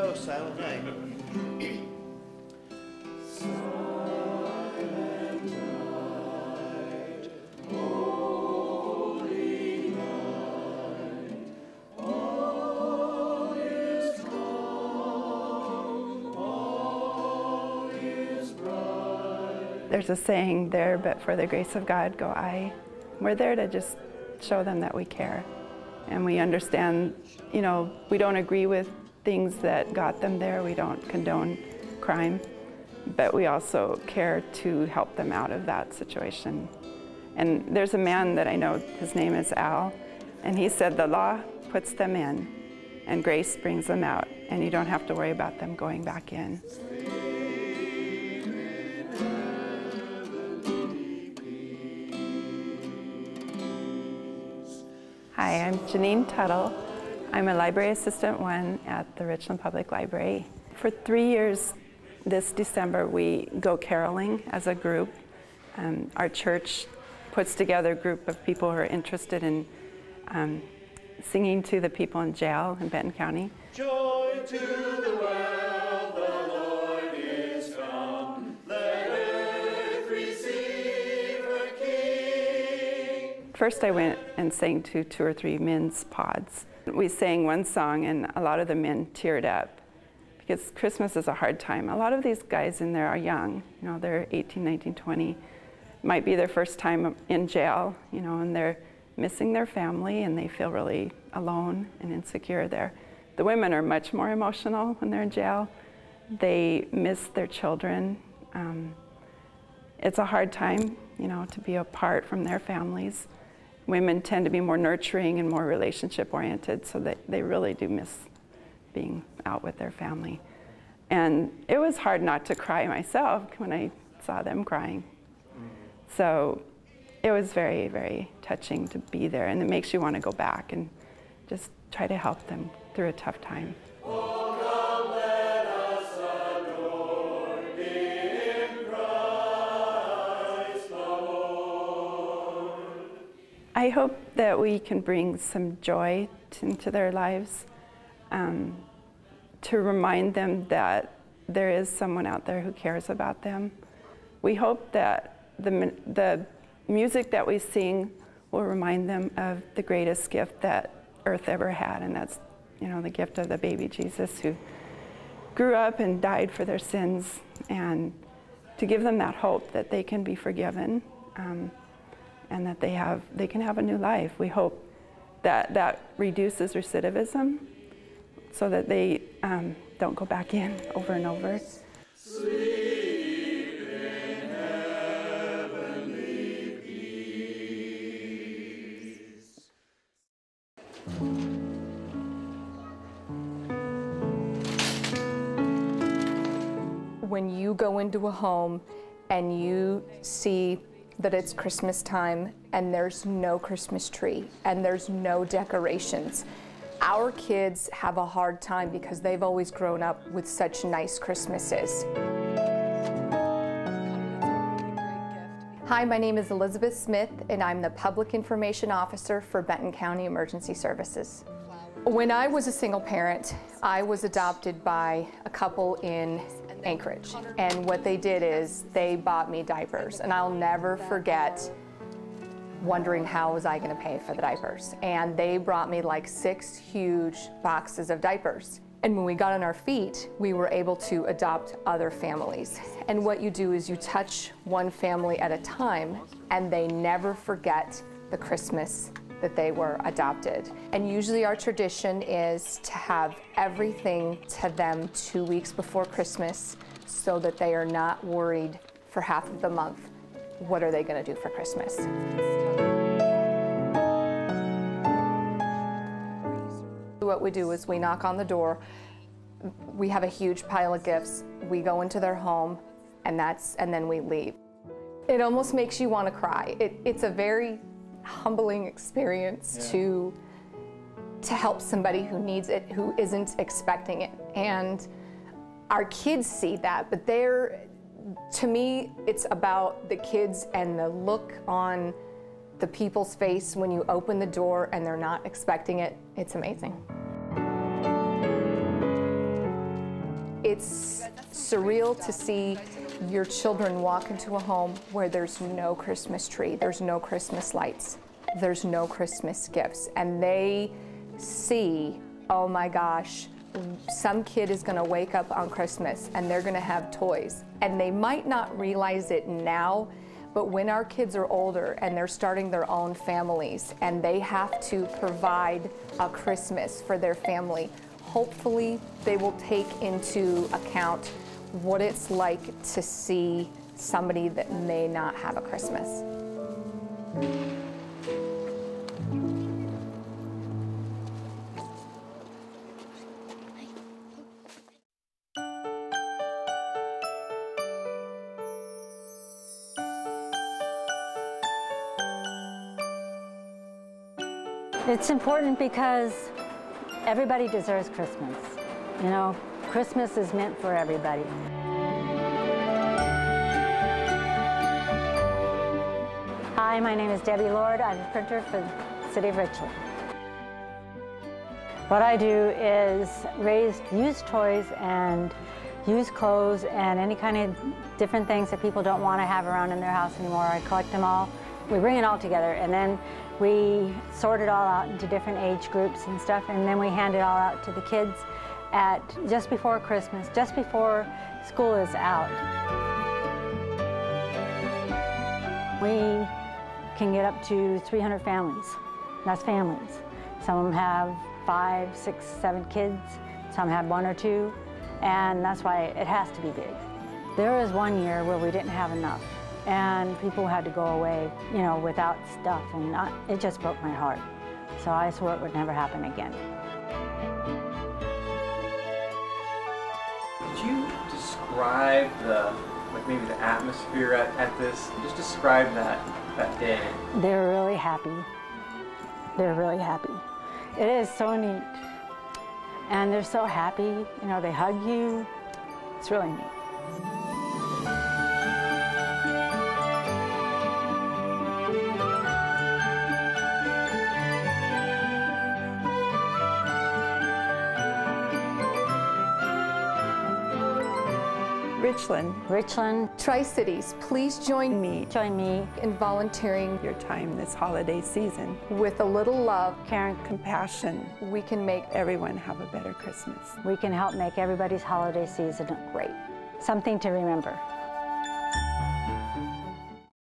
Oh, Silent Night. There's a saying there, but for the grace of God go I. We're there to just show them that we care. And we understand, you know, we don't agree with things that got them there. We don't condone crime, but we also care to help them out of that situation. And there's a man that I know, his name is Al, and he said the law puts them in and grace brings them out, and you don't have to worry about them going back in. Hi, I'm Janine Tuttle. I'm a Library Assistant 1 at the Richland Public Library. For 3 years this December, we go caroling as a group. Our church puts together a group of people who are interested in singing to the people in jail in Benton County. Joy to the world, the Lord is come. Let earth receive her King. First I went and sang to 2 or 3 men's pods. We sang one song and a lot of the men teared up because Christmas is a hard time. A lot of these guys in there are young, you know, they're 18, 19, 20. Might be their first time in jail, you know, and they're missing their family and they feel really alone and insecure there. The women are much more emotional when they're in jail. They miss their children. It's a hard time, you know, to be apart from their families. Women tend to be more nurturing and more relationship oriented, so that they really do miss being out with their family. And it was hard not to cry myself when I saw them crying. So it was very, very touching to be there, and it makes you want to go back and just try to help them through a tough time. I hope that we can bring some joy into their lives, to remind them that there is someone out there who cares about them. We hope that the music that we sing will remind them of the greatest gift that earth ever had, and that's, you know, the gift of the baby Jesus who grew up and died for their sins, and to give them that hope that they can be forgiven. And that they can have a new life. We hope that that reduces recidivism so that they don't go back in over and over. Sleep in heavenly peace. When you go into a home and you see that it's Christmas time and there's no Christmas tree and there's no decorations, our kids have a hard time because they've always grown up with such nice Christmases. Hi, my name is Elizabeth Smith and I'm the Public Information Officer for Benton County Emergency Services. When I was a single parent, I was adopted by a couple in Anchorage, and what they did is they bought me diapers, and I'll never forget wondering how was I going to pay for the diapers. And they brought me like 6 huge boxes of diapers. And when we got on our feet, we were able to adopt other families. And what you do is you touch one family at a time, and they never forget the Christmas that they were adopted. And usually our tradition is to have everything to them 2 weeks before Christmas so that they are not worried for half of the month. What are they going to do for Christmas? What we do is we knock on the door. We have a huge pile of gifts. We go into their home, and then we leave. It almost makes you want to cry. It's a very humbling experience to help somebody who needs it, who isn't expecting it. And our kids see that, but to me, it's about the kids and the look on the people's face when you open the door and they're not expecting it. It's amazing. It's surreal to see your children walk into a home where there's no Christmas tree, there's no Christmas lights, there's no Christmas gifts, and they see, oh my gosh, some kid is gonna wake up on Christmas and they're gonna have toys. And they might not realize it now, but when our kids are older and they're starting their own families and they have to provide a Christmas for their family, hopefully they will take into account what it's like to see somebody that may not have a Christmas. It's important because everybody deserves Christmas. You know, Christmas is meant for everybody. Hi, my name is Debbie Lord. I'm a printer for the City of Richland. What I do is raise used toys and used clothes and any kind of different things that people don't want to have around in their house anymore. I collect them all. We bring it all together, and then we sort it all out into different age groups and stuff, and then we hand it all out to the kids at just before Christmas, just before school is out. We can get up to 300 families. That's families. Some of them have 5, 6, 7 kids. Some have 1 or 2, and that's why it has to be big. There was one year where we didn't have enough, and people had to go away, you know, without stuff, and it just broke my heart. So I swore it would never happen again. Could you describe maybe the atmosphere at this? Just describe that day. They're really happy. They're really happy. It is so neat. And they're so happy, you know, they hug you. It's really neat. Richland, Tri-Cities, please join me in volunteering your time this holiday season. with a little love. Caring, Compassion, We can make everyone have a better Christmas. we can help make everybody's holiday season great. Something to remember.